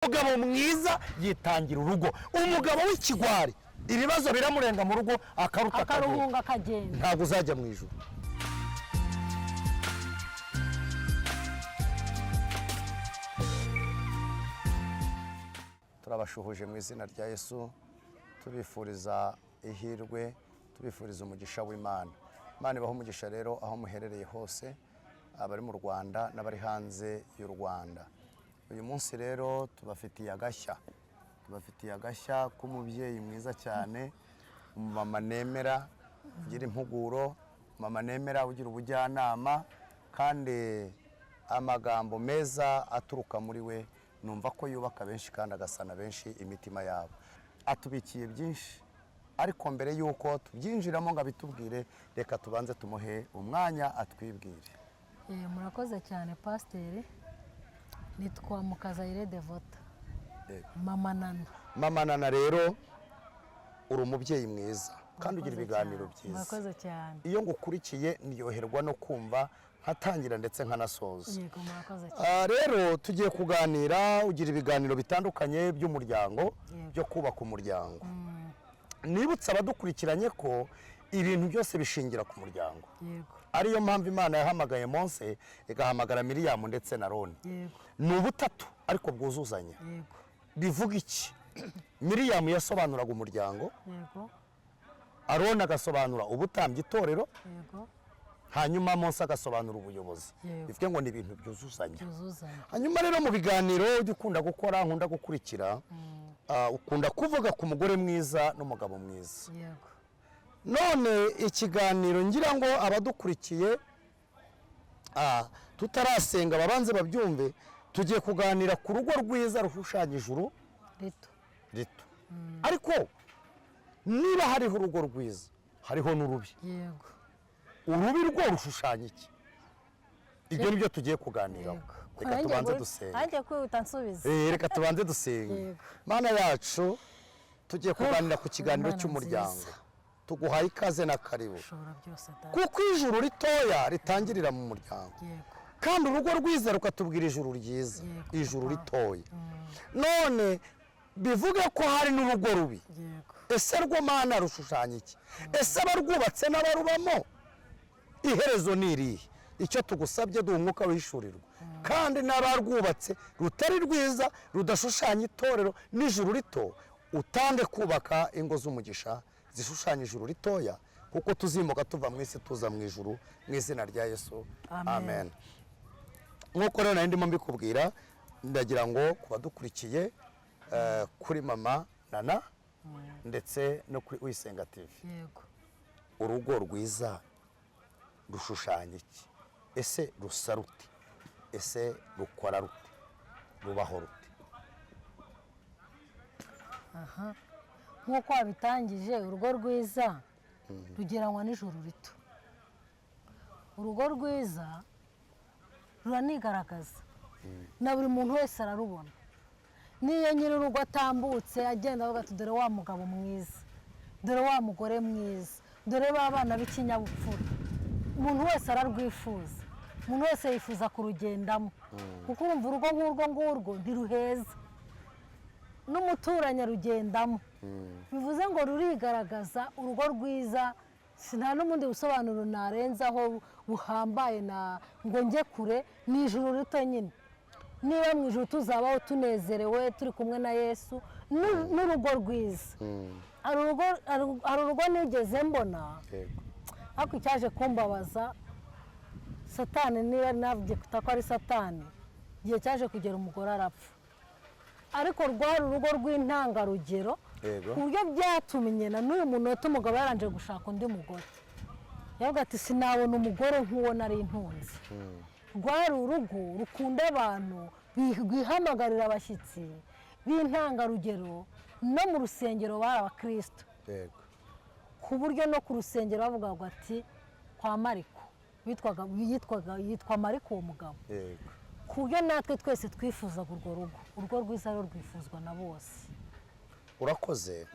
umugabo mwiza yitangira urugo. Umugabo w'ikigwari ibibazo biramurenga mu rugo akaruhunga akagenda, ntabwo uzajya mu ijuru. Turabashuhuje mu izina rya Yesu, tubifuriza ihirwe, tubifuriza umugisha w'Imana. Imana ibaho umugisha rero aho muherereye hose, abari mu Rwanda n'abari hanze y'u Rwanda. Uyu munsi rero tubafitiye agashya k'umubyeyi mwiza cyane, umumama nemera ugira impuguro, mama nemera ugira ubujyanama, kandi amagambo meza aturuka muri we numva ko yubaka benshi kandi agasana benshi imitima yabo. Atubikiye byinshi, ariko mbere yuko tubyinjiramo ngo abitubwire, reka tubanze tumuhe umwanya atwibwire. Murakoze cyane pasiteri. Nitwa Mukazayire Devota, mama Nana. Mama Nana rero uri umubyeyi mwiza kandi ugira ibiganiro byiza. Murakoze cyane. Iyo ngukurikiye ndyoherwa no kumva nkatangira ndetse nkanasoza. Yego, murakoze cyane. Rero tugiye kuganira, ugira ibiganiro bitandukanye by'umuryango, byo kubaka umuryango. Nibutsa abadukurikiranye ko ibintu byose bishingira ku muryango. Yego. Ariyo mpamvu Imana yahamagaye Mose igahamagara Miriyamu ndetse na Aroni. Yego. Ni ubutatu ariko bwuzuzanya. Yego. Bivuga iki? Miriyamu yasobanuraga umuryango. Yego. Aroni agasobanura ubutambyi itorero. Yego. Hanyuma Mose agasobanura ubuyobozi. Bivuge ngo ni ibintu byuzuzanya. Hanyuma rero mu biganiro ujya ukunda gukora, nkunda gukurikira, ukunda kuvuga ku mugore mwiza n'umugabo mwiza. Yego. None ikiganiro ngira ngo abadukurikiye tutarasenga babanze babyumve, tugiye kuganira ku rugo rwiza rushushanya ijuru rito. Ariko niba hariho urugo rwiza, hariho n'urubi. Yego. Urubi rwo rushushanya iki? Ibyo nibyo tugiye kuganiraho. Reka tubanze dusenge. Nanjye kwihuta nsubiza. Reka tubanze dusenge. Mana yacu, tugiye kuganira ku kiganiro cy'umuryango. Tuguhaye ikaze na karibu. Kuko ijuru ritoya ritangirira mu muryango. Kandi urugo rwiza rukatubwira ijuru ryiza. Ijuru ritoya. None bivuga ko hari n'urugo rubi. Ese rwo Mana rushushanya iki? Ese abarwubatse n'abarubamo iherezo ni irihe? Icyo tugusabye duha umwuka w'ishurirwa. Kandi n'abarwubatse rutari rwiza, rudashushanya itorero n'ijuru rito, utange kubaka ingo z'umugisha zishushanya ijuru ritoya, kuko tuzimuka tuva mu isi tuza mu ijuru, mu izina rya Yesu. Amen. Nk'uko rero nari ndimo mbikubwira, ndagira ngo kubadukurikiye kuri mama Nana ndetse no kuri Uyisenga TV. Yego. Urugo rwiza rushushanya iki? Ese rusa rute? Ese rukora rute? Rubaho rute? Nk'uko wabitangije, urugo rwiza rugereranywa n'ijuru rito. Urugo rwiza ruranigaragaza, na buri muntu wese ararubona. Niyo nyiri urugo atambutse agenda avuga ati dore wa mugabo mwiza, dore wa mugore mwiza, dore ba bana b'ikinyabupfura, umuntu wese ararwifuza, umuntu wese yifuza kurugendamo, kuko urumva urugo nk'urwo ngurwo ntiruheza, n'umuturanyi arugendamo. Bivuze ngo rurigaragaza. Urugo rwiza nta n'ubundi busobanuro narenzaho buhambaye ngo njye kure, ni ijuru rito nyine. Niba mu ijuru tuzabaho tunezerewe turi kumwe na Yesu, n'urugo rwiza. Hari urugo nigeze mbona, ariko icyaje kumbabaza, Satani, niba navuye ko ari Satani, igihe cyaje kugera umugore arapfa. Ariko rwari urugo rw'intangarugero, ku buryo byatumye na n'uyu munota umugabo yaranje gushaka undi mugore. Yavuga ati sinabona umugore nk'uwo nari ntunze. Rwari urugo rukunda abantu, rwihamagarira abashyitsi b'intangarugero, no mu rusengero bari abakristo. Ku buryo no ku rusengero bavugaga ati kwa Mariko, yitwa Mariko uwo mugabo. Ku buryo natwe twese twifuzaga urwo rugo. Urugo rwiza rero rwifuzwa na bose. Urakoze.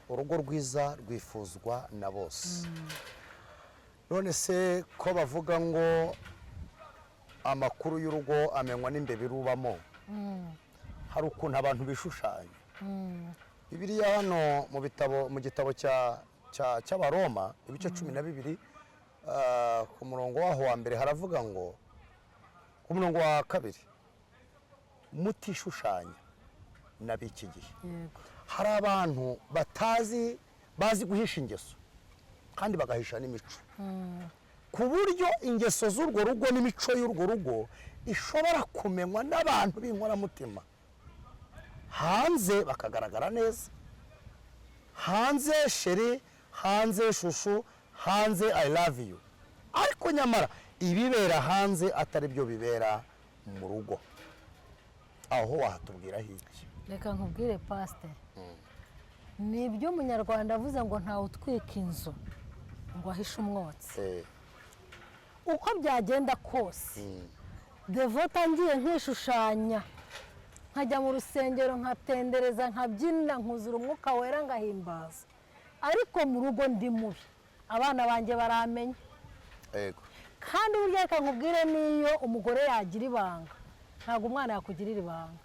Urugo rwiza rwifuzwa na bose. None se ko bavuga ngo amakuru y'urugo amenywa n'imbeba irubamo, hari ukuntu abantu bishushanya. Bibiliya hano mu gitabo cy'abaroma ibice 12 ku murongo waho wa mbere haravuga ngo ku murongo wa kabiri mutishushanya n'abiki gihe. Hari abantu bazi guhisha ingeso kandi bagahisha n'imico, ku buryo ingeso z'urwo rugo n'imico y'urwo rugo ishobora kumenywa n'abantu b'inkoramutima. Hanze bakagaragara neza, hanze sheri, hanze shushu, hanze I love you, ariko nyamara ibibera hanze atari byo bibera mu rugo. Aho wahatubwira hiki? Reka nkubwire pastor, ni ibyo umunyarwanda avuze ngo ntawe utwika inzu ngo ahishe umwotsi. Uko byagenda kose devota ngiye nkishushanya, nkajya mu rusengero nkatendereza, nkabyina, nkuzura umwuka wera, ngahimbaza, ariko mu rugo ndi mubi, abana banjye baramenya. Kandi burya reka nkubwire, niyo umugore yagira ibanga ntabwo umwana yakugirira ibanga.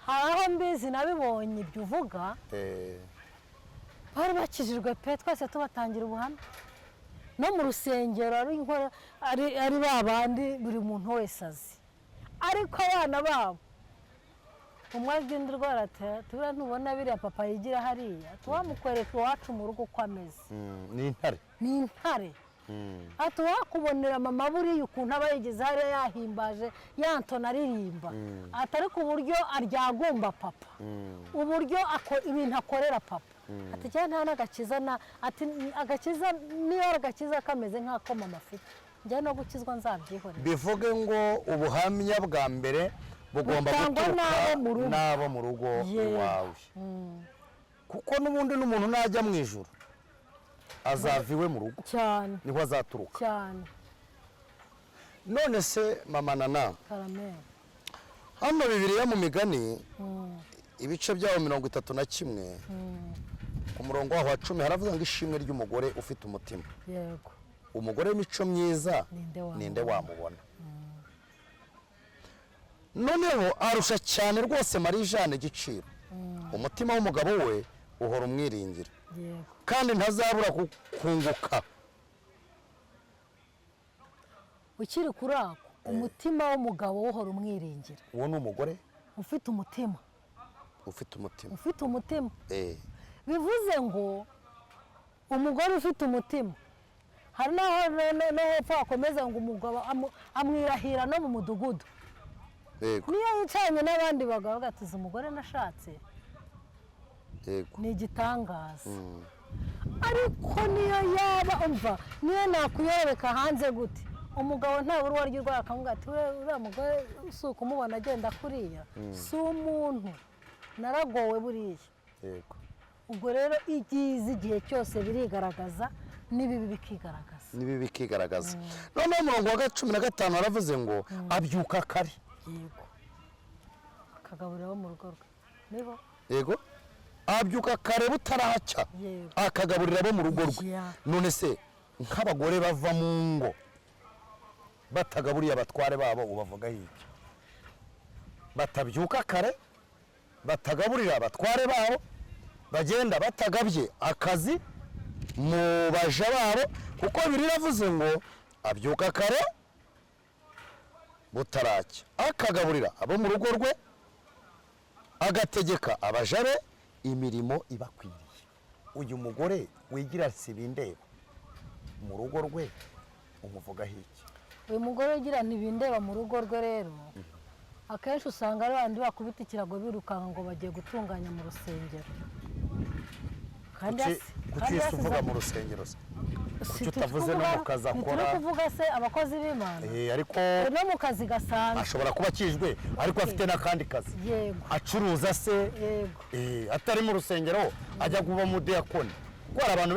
Hari aho mbizi nabibonye ibyo uvuga, bari bakijijwe pe, twese tubatangira ubuhamya no mu rusengero, ari babandi buri muntu wese azi, ariko abana babo umwe agenda urwara ati tubura ntubona biriya papa yigira hariya, tuwamukwereka iwacu mu rugo uko ameze. Ni intare. Ati wakubonera mama buriya ukuntu aba yigeze hariya yahimbaje, yantona aririmba, atari ku buryo aryagumba papa, uburyo ibintu akorera papa. Ati cyane nta n'agakiza, ati agakiza niyo agakiza kameze nk'ako mama afite, njye no gukizwa nzabyihorera. Bivuge ngo ubuhamya bwa mbere bugomba guturuka n'abo mu rugo iwawe, kuko n'ubundi n'umuntu najya mu ijuru azava iwe mu rugo cyane, niho azaturuka cyane. None se mama Nana, hano Bibiliya mu migani ibice byaho 31 ku murongo waho wa 10 haravuga ngo ishimwe ry'umugore ufite umutima. Yego, umugore w'imico myiza ninde wamubona? Noneho arusha cyane rwose Marie Jeanne igiciro, umutima w'umugabo we uhora umwiringira, kandi ntazabura kunguka. Ukiri kuri ako, umutima w'umugabo uhora umwiringira, uwo ni umugore ufite umutima. Ufite umutima. Bivuze ngo umugore ufite umutima, hari naho no hepfo akomeza ngo umugabo amwirahira no mu mudugudu. Niyo yicanye n'abandi bagabo gatuza umugore nashatse, ni igitangaza. Ariko niyo yaba umva, niyo nakuyoreka hanze gute, umugabo nta buri waryo rwa akamubwira ati uriya mugore usuka umubona agenda kuriya si umuntu, naragowe buriya. Ubwo rero igihe cyose birigaragaza, n'ibibi bikigaragaza. Noneho umurongo wa 15 haravuze ngo abyuka kare. Yego, akagaburira abo mu rugo rwe. Niho yego, abyuka kare butaracya, akagaburira abo mu rugo rwe. None se nk'abagore bava mu ngo batagaburiye abatware babo ubavuga iki? Batabyuka kare, batagaburira abatware babo, bagenda batagabye akazi mu baja babo, kuko biravuze ngo abyuka kare butaracya, akagaburira abo mu rugo rwe, agategeka abaja be imirimo ibakwiriye. Uyu mugore wigira sibindeba mu rugo rwe umuvuga iki? Uyu mugore ugira ntibindeba mu rugo rwe rero akenshi usanga ari bandi bakubita ikirago birukanka ngo bagiye gutunganya mu rusengero. Kandi uvuga mu rusengero se tutavuze no mu kazi akora, turi kuvuga se abakozi b'Imana, ariko no mu kazi gasanzwe ashobora kuba akijwe ariko afite n'akandi kazi. Yego, acuruza se. Yego, atari mu rusengero ajya kuba mu diakoni, kuko hari abantu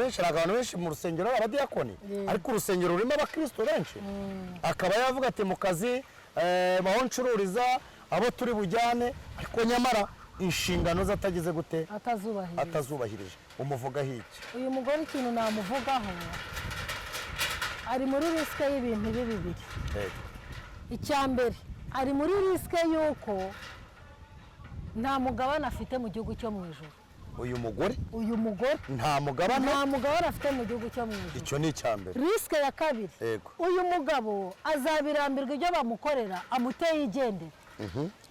benshi mu rusengero abadiyakoni, ariko urusengero rurimo abakristo benshi. Akaba yavuga ati mu kazi baho ncururiza abo turi bujyane, ariko nyamara inshingano zatagize gute, atazubahirije. Umuvugaho iki? Uyu mugore ikintu namuvugaho, ari muri risike y'ibintu bibiri. Icya mbere ari muri risike y'uko nta mugabane afite mu gihugu cyo mu ijuru. uyu mugore nta mugabane afite mu gihugu cyo mu ijuru. icyo ni icyambere. risike ya kabiri, uyu mugabo azabirambirwa ibyo bamukorera, amuteye igendere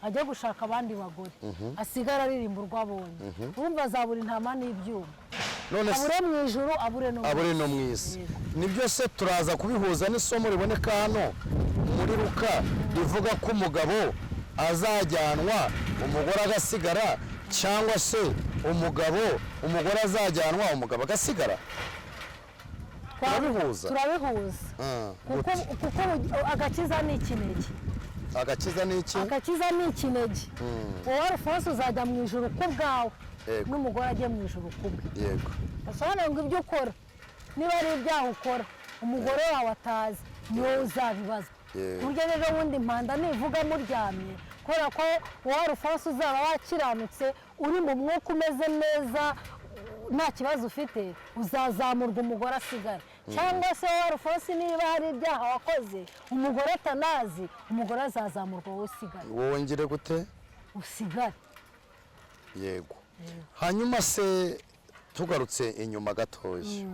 ajya gushaka abandi bagore, asigara aririmba urwo abonye. urumva azabura intama n'ibyuma, abure mu ijuru abure no mu isi. nibyo se turaza kubihuza n'isomo riboneka hano muri Luka rivuga ko umugabo azajyanwa umugore agasigara, cyangwa se umugore azajyanwa umugabo agasigara. turabihuza kuko agakiza ni ikinege. agakiza ni iki? agakiza ni ikinege. wowe Alphonse uzajya mu ijuru ku bwawe, n'umugore ajye mu ijuru ku bwe. yego. asobanura ngo ibyo ukora niba ari ibyaha ukora umugore wawe atazi, niwe uzabibazwa. burya rero ubundi impanda nivuga muryamye, kubera ko wowe Alphonse uzaba wakiranutse, uri mu mwuka umeze neza, nta kibazo ufite, uzazamurwa umugore asigara. cyangwa se wowe Alphonse niba hari ibyaha wakoze umugore atanazi, umugore azazamurwa wowe usigare. wowe ngire gute? usigare. yego. hanyuma se tugarutse inyuma gatoya,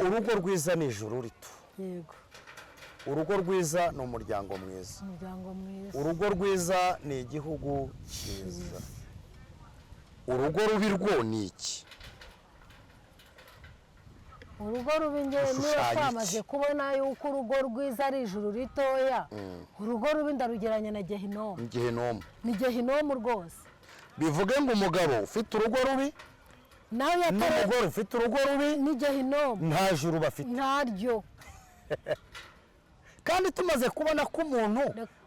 urugo rwiza ni ijuru rito. yego. urugo rwiza ni umuryango mwiza. urugo rwiza ni igihugu cyiza. urugo rubi rwo ni iki? urugo rubi ngewe niyo twamaze kubona yuko urugo rwiza ari ijuru ritoya. urugo rubi ndarugeranya na gehinomu. ni gehinomu rwose. bivuge ngo umugabo ufite urugo rubi n'umugore ufite urugo rubi ni gehinomu, nta juru bafite. ntaryo. kandi tumaze kubona ko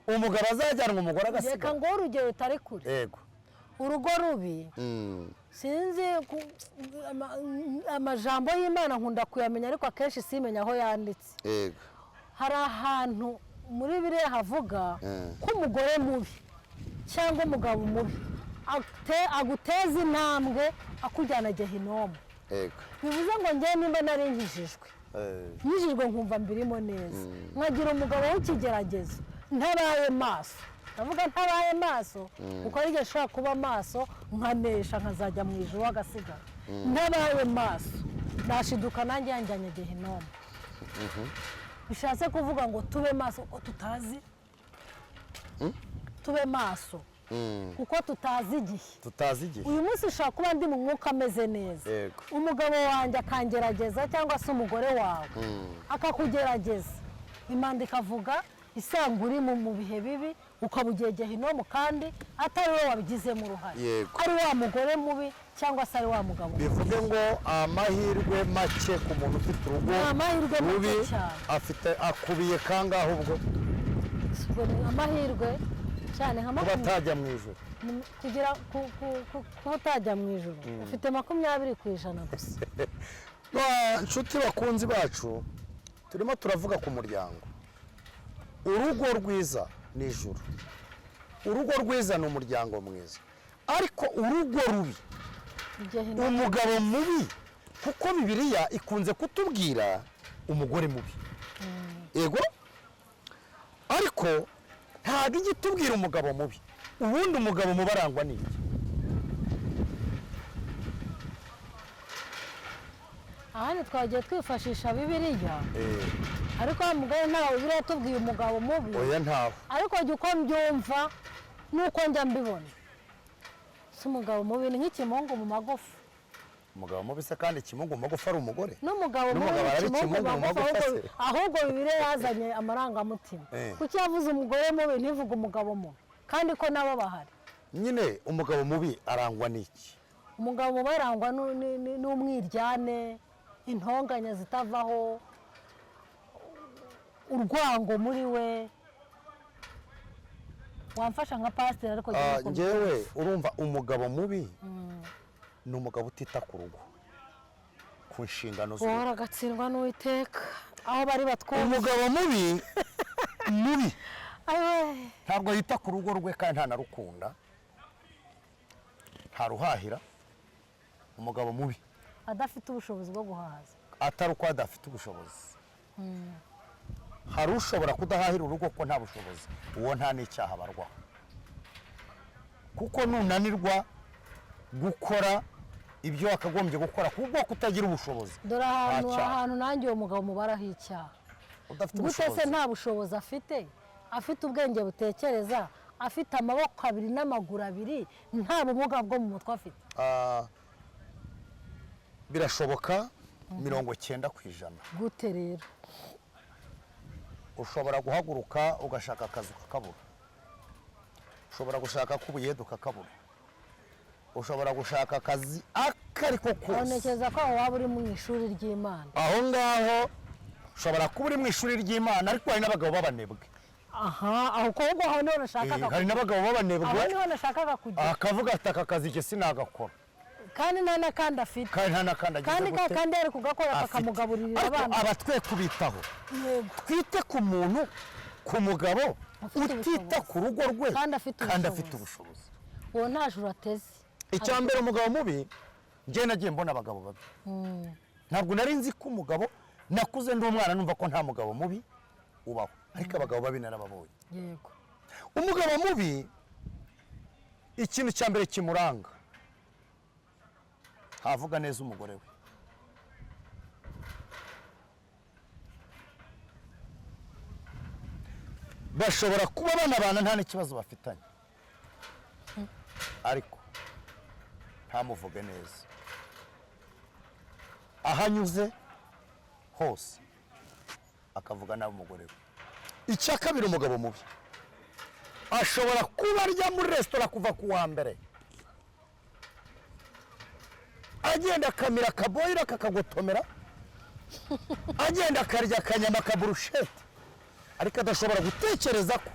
umugabo azajyanwa umugore agasigara. reka ngo urugero rutari kure. yego. urugo rubi sinzi amajambo y'Imana nkunda kuyamenya, ariko akenshi simenya aho yanditse. yego. hari ahantu muri Bibiliya havuga ko umugore mubi cyangwa umugabo mubi aguteza intambwe akujyana gehinomu. yego. bivuze ngo njye nimba nari nkijijwe nkumva mbirimo neza, nkagira umugabo w'ikigeragezo ntabaye maso. ndavuga ntabaye maso kuko ari igihe ashobora kuba maso nkanesha, nkazajya mu ijuru agasigara. ntabaye maso nashiduka nanjye yanjyanye gehinomu. bishatse kuvuga ngo tube maso kuko tutazi, tube maso kuko tutazi igihe. uyu munsi ushobora kuba ndi mu mwuka ameze neza, umugabo wanjye akangerageza, cyangwa se umugore wawe akakugerageza, Imana ikavuga isanga uri mu bihe bibi, ukaba ugiye gehinomu, kandi atari wowe wabigizemo uruhare, ari wa mugore mubi cyangwa se ari wa mugabo. bivuge ngo amahirwe make ku muntu ufite urugo rubi akubiye kangahe ubwo? amahirwe cyane nka kuba atajya mu ijuru. kugira kuba utajya mu ijuru ufite 20% gusa. inshuti bakunzi bacu, turimo turavuga ku muryango. urugo rwiza ni ijuru. urugo rwiza ni umuryango mwiza. ariko urugo rubi, umugabo mubi, kuko Bibiliya ikunze kutubwira umugore mubi. yego. ariko ntabwo ijya itubwira umugabo mubi. ubundi umugabo mubi arangwa n'iki? ahandi twagiye twifashisha Bibiliya, ariko wa mugore ntawe Bibiliya tubwiye umugabo mubi. oya ntawe. ariko jya uko mbyumva nuko njya mbibona, si umugabo mubi ni nk'ikimungu mu magufa. umugabo mubi se kandi ikimungu mu magufa ari umugore? n'umugabo mubi ikimungu mu magufa, ahubwo Bibiliya yazanye amarangamutima. kuki yavuze umugore mubi ntivuge umugabo mubi, kandi ko nabo bahari? nyine umugabo mubi arangwa n'iki? umugabo mubi arangwa n'umwiryane, intonganya zitavaho, urwango muri we. wamfasha nka pasiteri ariko njyewe urumva umugabo mubi ni umugabo utita ku rugo, ku nshingano ze. wowe agatsindwa n'Uwiteka aho bari batwumva. umugabo mubi ntabwo yita ku rugo rwe, kandi ntanarukunda, ntaruhahira. umugabo mubi adafite ubushobozi bwo guhaza, atari uko adafite ubushobozi. hari ushobora kudahahira urugo ko nta bushobozi, uwo nta n'icyaha barwaho, kuko nunanirwa gukora ibyo wakagombye gukora kubwo kutagira ubushobozi. Dore ahantu nanjye uwo mugabo mubaraho icyaha. Gute se nta bushobozi afite, afite ubwenge butekereza, afite amaboko abiri n'amaguru abiri, nta bumuga bwo mu mutwe afite? Birashoboka 90%. Gute rero? Ushobora guhaguruka ugashaka akazi ukakabura, ushobora gushaka k'ubuyede ukakabura, ushobora gushaka akazi akariko kose. Ntekereza ko waba uri mu ishuri ry'Imana. Aho ngaho ushobora kuba uri mu ishuri ry'Imana, ariko hari n'abagabo b'abanebwe. Aho kogwa aho niho nashakaga. Hari n'abagabo b'abanebwe. Aho niho nashakaga kujya. Akavuga ati aka kazi ke sinagakora. Kandi nta n'akandi afite. Kandi nta n'akandi agize gute. Kandi ari kugakora kakamugaburira abana. Abatwe kubitaho. Twite ku muntu, ku mugabo utita ku rugo rwe kandi afite ubushobozi. Uwo nta juru ateze. Icya mbere umugabo mubi, njye nagiye mbona abagabo babi. Ntabwo nari nzi ko umugabo, nakuze ndi umwana numva ko nta mugabo mubi ubaho, ariko abagabo babi narababonye. Yego. Umugabo mubi ikintu cya mbere kimuranga, havuga neza umugore we. Bashobora kuba banabana nta n'ikibazo bafitanye, ariko ntamuvuge neza. Ahanyuze hose akavuga nabi umugore we. Icya kabiri umugabo mubi ashobora kuba arya muri resitora kuva ku wa mbere, agenda akamira akaboyira kakagotomera, agenda akarya akanyama kaburushete, ariko adashobora gutekereza ko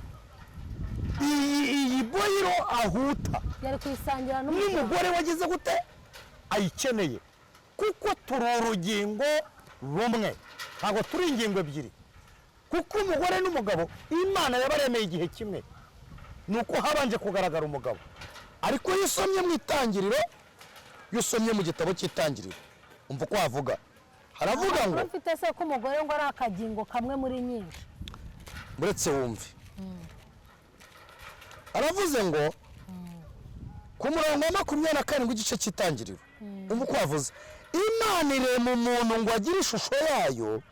iyi boyiro ahuta yari kwisangira n'umugore wagize gute ayikeneye, kuko turi urugingo rumwe, ntabwo turi ingingo ebyiri. Kuko umugore n'umugabo Imana yabaremeye igihe kimwe, nuko habanje kugaragara umugabo. Ariko iyo usomye mu itangiriro, iyo usomye mu gitabo cy'itangiriro, umva uko havuga, haravuga ngo mfite se ko umugore ngo ari akagingo kamwe muri nyinshi. Muretse wumve, aravuze ngo ku murongo wa 27 w'igice cy'itangiriro, umva uko havuze, Imana irema umuntu ngo agire ishusho yayo,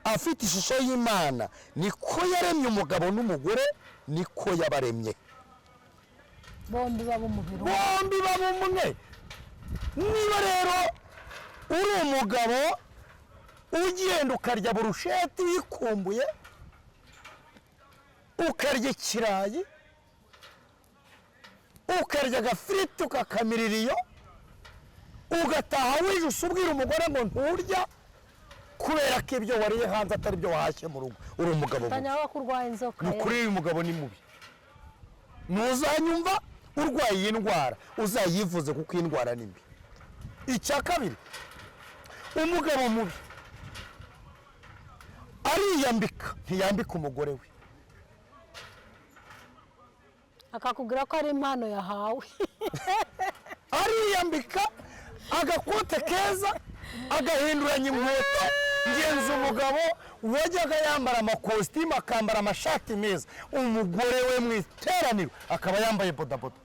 afite ishusho y'Imana, niko yaremye umugabo n'umugore, niko yabaremye. Bombi baba umwe. Niba rero uri umugabo ugenda ukarya burusheti wikumbuye, ukarya ikirayi, ukarya agafiriti ukakamirira iyo, ugataha wijuse ubwira umugore ngo nturya, kubera ko ibyo wariye hanze atari byo wahashye mu rugo, uri umugabo mubi. Ni ukuri uyu mugabo ni mubi. Ntuzanyumva urwaye iyi ndwara uzayivuze, kuko iyi ndwara ni mbi. Icya kabiri, umugabo mubi ariyambika, ntiyambika umugore we, akakubwira ko ari impano yahawe. Ariyambika agakote keza, agahinduranya inkweto. Ngenzi umugabo wajyaga yambara amakositimu akambara amashati meza, umugore we mu iteraniro akaba yambaye bodaboda.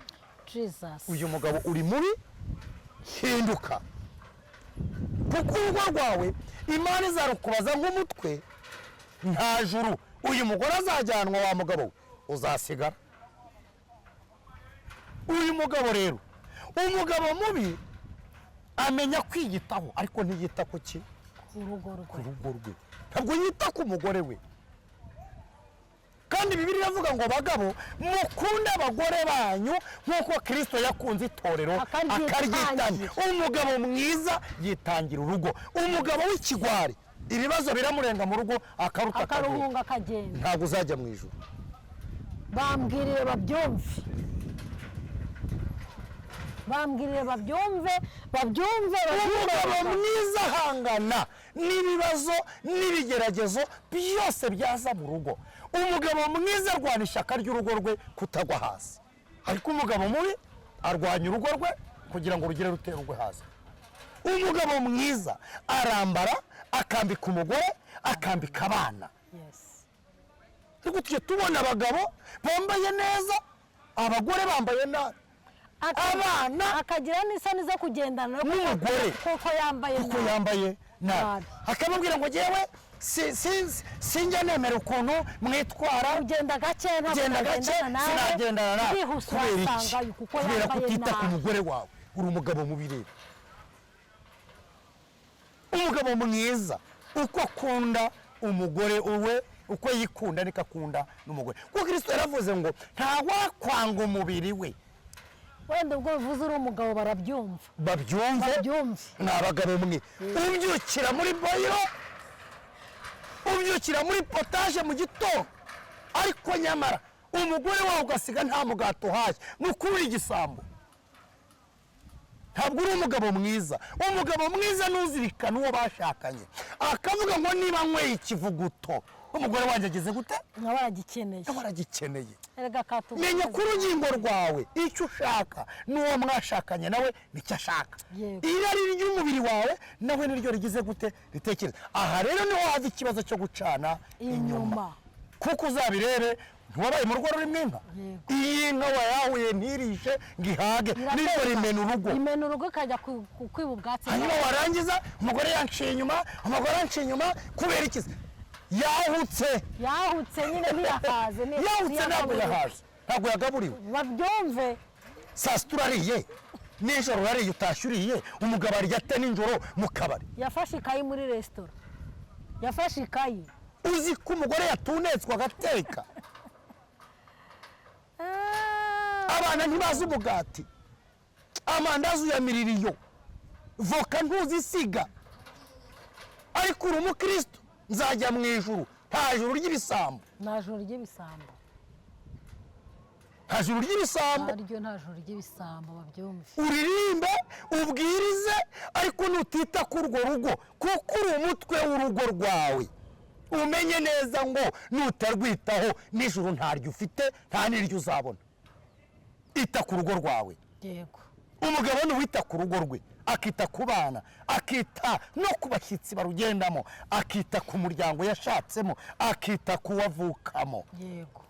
Uyu mugabo uri mubi, hinduka, kuko urugo rwawe Imana izarukubaza nk'umutwe, nta juru. Uyu mugore azajyanwa, wa mugabo we uzasigara. Uyu mugabo rero, umugabo mubi amenya kwiyitaho, ariko ntiyita ku ki? Ku rugo rwe. Ntabwo yita ku mugore we. Kandi Bibiliya iravuga ngo bagabo mukunde abagore banyu nk'uko Kristo yakunze itorero akaryitangira. Umugabo mwiza yitangira urugo. Umugabo w'ikigwari ibibazo biramurenga mu rugo akaruhunga akagenda, ntabwo uzajya mu ijuru. Bambwirire babyumve, umugabo mwiza ahangana n'ibibazo n'ibigeragezo byose byaza mu rugo. Umugabo mwiza arwana ishyaka ry'urugo rwe kutagwa hasi, ariko umugabo mubi arwanya urugo rwe kugira ngo rugire ruterwe hasi. Umugabo mwiza arambara, akambika umugore, akambika abana. ariko tujye tubona abagabo bambaye neza abagore bambaye nabi abana akagira n'isoni zo kugendana n'umugore kuko yambaye nabi akamubwira ngo jewe sinjya nemera ukuntu mwitwara ugenda gake sinagendana nawe kubera ko utita ku mugore wawe uri umugabo mubireba umugabo mwiza uko akunda umugore uwe uko yikunda niko akunda n'umugore kuko Kristo yaravuze ngo ntawakwanga umubiri we wenda ubwo bivuze uri umugabo babyumve ni abagabo mwe ubyukira muri boyiro ubyukira muri potaje mu gitondo ariko nyamara umugore wawe ugasiga nta mugato uhaye mukuri igisambo ntabwo uri umugabo mwiza umugabo mwiza n'uzirikana uwo bashakanye akavuga ngo niba nkweye ikivuguto umugore wanjye ageze gute nawe aragikeneye menya ko urugingo rwawe icyo ushaka n'uwo mwashakanye nawe nicyo ashaka irari ry'umubiri wawe nawe niryo rigize gute ritekereza aha rero niho haza ikibazo cyo gucana inyuma kuko uzabirebe ntiwabaye mu rugo rurimo inka iyi nka wayahuye ntirishe ngo ihage niryo rimena urugo ikajya kwiba ubwatsi hanyuma warangiza umugore yanciye inyuma kubera ikizi yahutse nyine ntiyahaze ntabwo yagaburiwe babyumve saa sita urariye nijoro urariye utashye uriye umugabo arya ate nijoro mu kabari yafashe ikayi muri resitora uzi ko umugore yatunetswe agateka abana ntibazi umugati amandazi uyamirira iyo voka ntuzisiga ariko uri umukristo nzajya mu ijuru nta juru ry'ibisambo babyumve uririmbe ubwirize ariko nutita kuri urwo rugo kuko uri umutwe w'urugo rwawe umenye neza ngo nutarwitaho n'ijuru ntaryo ufite nta n'iryo uzabona ita ku rugo rwawe umugabo niwita ku rugo rwe akita ku bana akita no ku bashyitsi barugendamo akita ku muryango yashatsemo akita ku wavukamo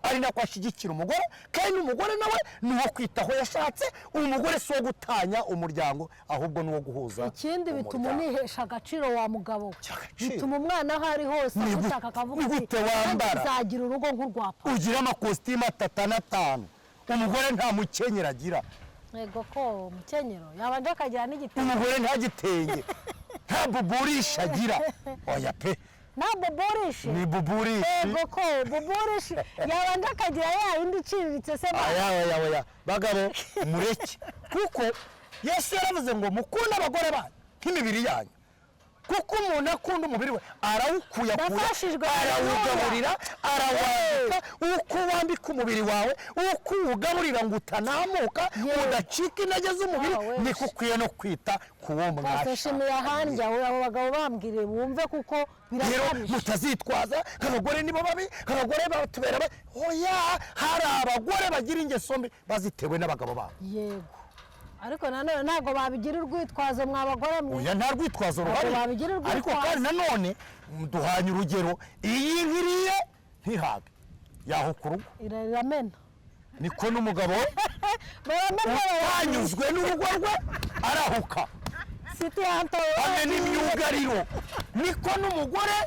ari nako ashyigikira umugore kandi n'umugore nawe ni uwo kwita aho yashatse umugore si uwo gutanya umuryango ahubwo ni uwo guhuza ikindi bituma unihesha agaciro wa mugabo bituma umwana aho ari hose agushaka akavuga ati nzagira urugo nk'urwa papa ugira amakositimu 3 5 umugore nta mukenyero agira yego ko umukenyero yabanje akagira n'igitenge umugore nta gitenge nta buburisha agira oya pe nta buburishe ni buburishe yego ko buburishe yabanje akagira yindi iciriritse se oya bagabo mureke kuko Yesu yaravuze ngo mukunde abagore banyu nk'imibiri yanyu kuko umuntu akunda umubiri we arawukuyakura arawugaburira arawambika uko wambika umubiri wawe uko uwugaburira ngo utanamuka udacika intege z'umubiri niko ukwiye no kwita ku wo mwashimiye ahandi abo bagabo bambwiriye bumve kuko birakabije mutazitwaza nk'abagore nibo babi nk'abagore batubera oya hari abagore bagira ingeso mbi bazitewe n'abagabo babo yego ariko nanone ntabwo babigira urwitwazo mwabagore mwe oya nta rwitwazo ruhari ariko kandi nanone duhanye urugero iyi nkiriye ntihage yahuka urugo iramena niko n'umugabo utanyuzwe n'urugo rwe arahuka hamwe n'imyugariro niko n'umugore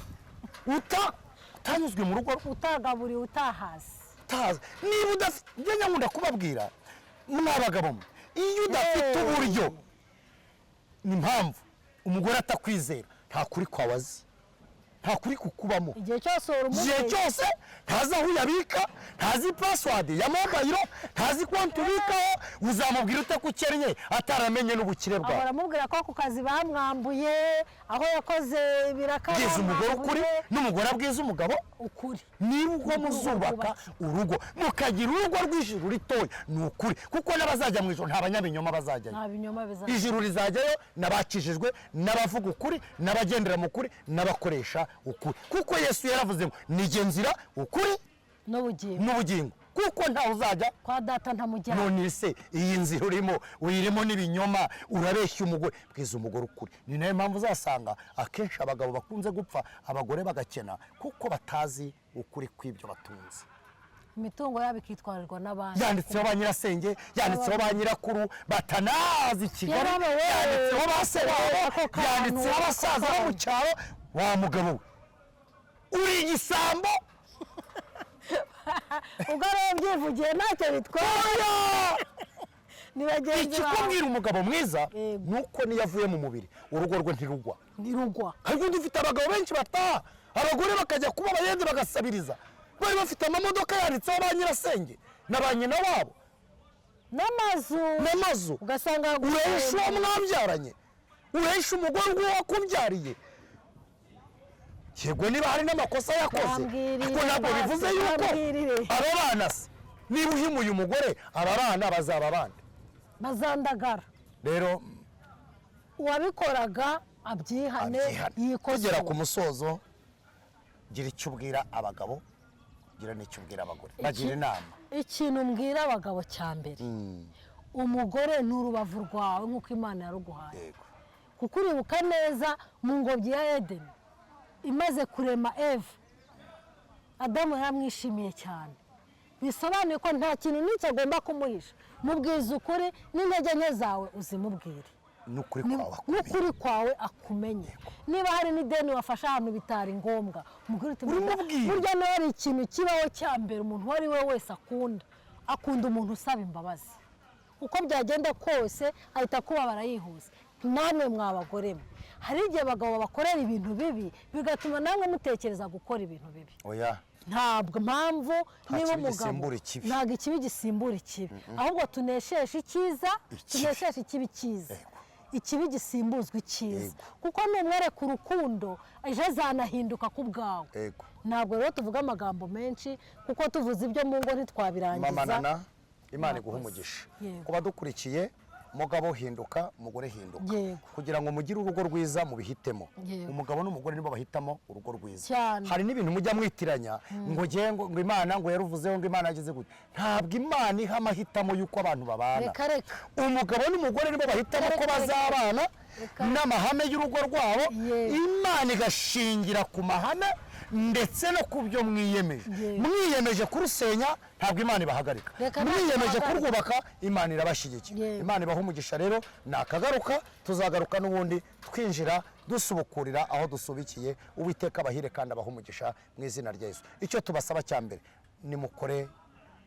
utanyuzwe mu rugo rwe utagaburiye utahaze niba udafite ibyo nyakunda kubabwira mwabagabo mwe iyo udafite uburyo ni impamvu umugore atakwizera nta kuri kwawe azi nta kuri kukubamo igihe cyose ntazi aho uyabika ntazi pasiwadi ya mobayiro ntazi konti ubikaho uzamubwira ute ko ukennye ataramenye n'ubukire bwawe baramubwira ko ku kazi bamwambuye aho yakoze birakabije bwiza umugore ukuri n'umugore abwiza umugabo ukuri niba ubwo muzubaka urugo mukagira urugo rw'ijuru ritoya ni ukuri kuko n'abazajya mu ijuru nta banyabinyoma bazajyayo ijuru rizajyayo n'abakijijwe n'abavuga ukuri n'abagendera mu kuri n'abakoresha ukuri kuko Yesu yaravuze ngo nige nzira ukuri n'ubugingo kuko ntawe uzajya kwa data ntamujyana. none se iyi nzira urimo uyirimo n'ibinyoma urabeshya umugore bwiza umugore ukuri. Ni nayo mpamvu uzasanga akenshi abagabo bakunze gupfa abagore bagakena kuko batazi ukuri kw'ibyo batunze. Imitungo yabo ikitwarirwa n'abandi, yanditseho ba nyirasenge, yanditseho ba nyirakuru batanazi Kigali, yanditseho ba se wabo, yanditseho abasaza bo mu cyaro. Wa mugabo we uri igisambo ubwo rero byivugiye ntacyo bitwara. Ikikubwira umugabo mwiza nuko niyo avuye mu mubiri urugo rwe ntirugwa. Ariko dufite abagabo benshi bataha abagore bakajya kuba abayenzi bagasabiriza bari bafite amamodoka yanditseho ba nyirasenge na ba nyina wabo n'amazu ugasanga uresha uwo mwabyaranye, uresha umugore uwo wakubyariye. Yego niba hari n'amakosa yakoze ariko ntabwo bivuze yuko aba bana se niba uhimuye umugore aba bana bazaba abandi bazandagara. Rero uwabikoraga abyihane kugera ku musozo. Gira icyo ubwira abagabo, gira n'icyo ubwira abagore, bagira inama. Ikintu mbwira abagabo cya mbere, umugore ni urubavu rwawe nk'uko Imana yaruguhaye. Kuko uribuka neza mu ngobyi ya Edeni imaze kurema Eva, Adamu yaramwishimiye cyane. Bisobanuye ko nta kintu n'icyo agomba kumuhisha. Mubwiza ukuri n'intege nke zawe uzimubwire, n'ukuri kwawe akumenye. Niba hari n'ideni wafashe ahantu bitari ngombwa umubwire uti burya nawe ari ikintu kibaho cya mbere umuntu uwo ari we wese akunda umuntu usaba imbabazi. Uko byagenda kose ahita kubabara yihuse. Namwe mwabagore mwe hari igihe abagabo bakorera ibintu bibi bigatuma namwe mutekereza gukora ibintu bibi. Ntabwo mpamvu niba umugabo ntabwo ikibi gisimbura ikibi, ahubwo tunesheshe icyiza, tunesheshe ikibi cyiza, ikibi gisimbuzwa icyiza. Kuko numwereka urukundo ejo azanahinduka ku bwawe. Ntabwo rero tuvuga amagambo menshi kuko tuvuze ibyo mu ngo ntitwabirangiza. Mama Imana iguha umugisha kuba dukurikiye. Mugabo hinduka, umugore hinduka, kugira ngo mugire urugo rwiza mubihitemo. Umugabo n'umugore nibo bahitamo urugo rwiza. Hari n'ibintu mujya mwitiranya ngo Imana ngo yaruvuzeho ngo Imana yagize gute. Ntabwo Imana iha amahitamo y'uko abantu babana. Umugabo n'umugore nibo bahitamo ko bazabana n'amahame y'urugo rwabo. Imana igashingira ku mahame ndetse no ku byo mwiyemeje kurusenya ntabwo Imana ibahagarika. Mwiyemeje kurwubaka Imana irabashyigikiye. Imana ibaha umugisha. Rero nakagaruka tuzagaruka n'ubundi twinjira dusubukurira aho dusubikiye. Uwiteka abahire kandi abaha umugisha mu izina rya Yesu. Icyo tubasaba cya mbere ni mukore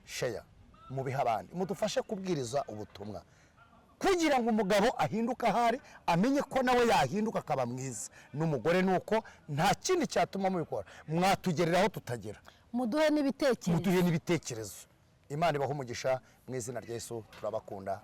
share mubiha abandi, mudufashe kubwiriza ubutumwa kugira ngo umugabo ahinduka ahari amenye ko nawe yahinduka akaba mwiza. N'umugore nuko nta kindi cyatuma mubikora. Mwatugereraho tutagera. Muduhe n'ibitekerezo. Imana ibaha umugisha mu izina rya Yesu. Turabakunda.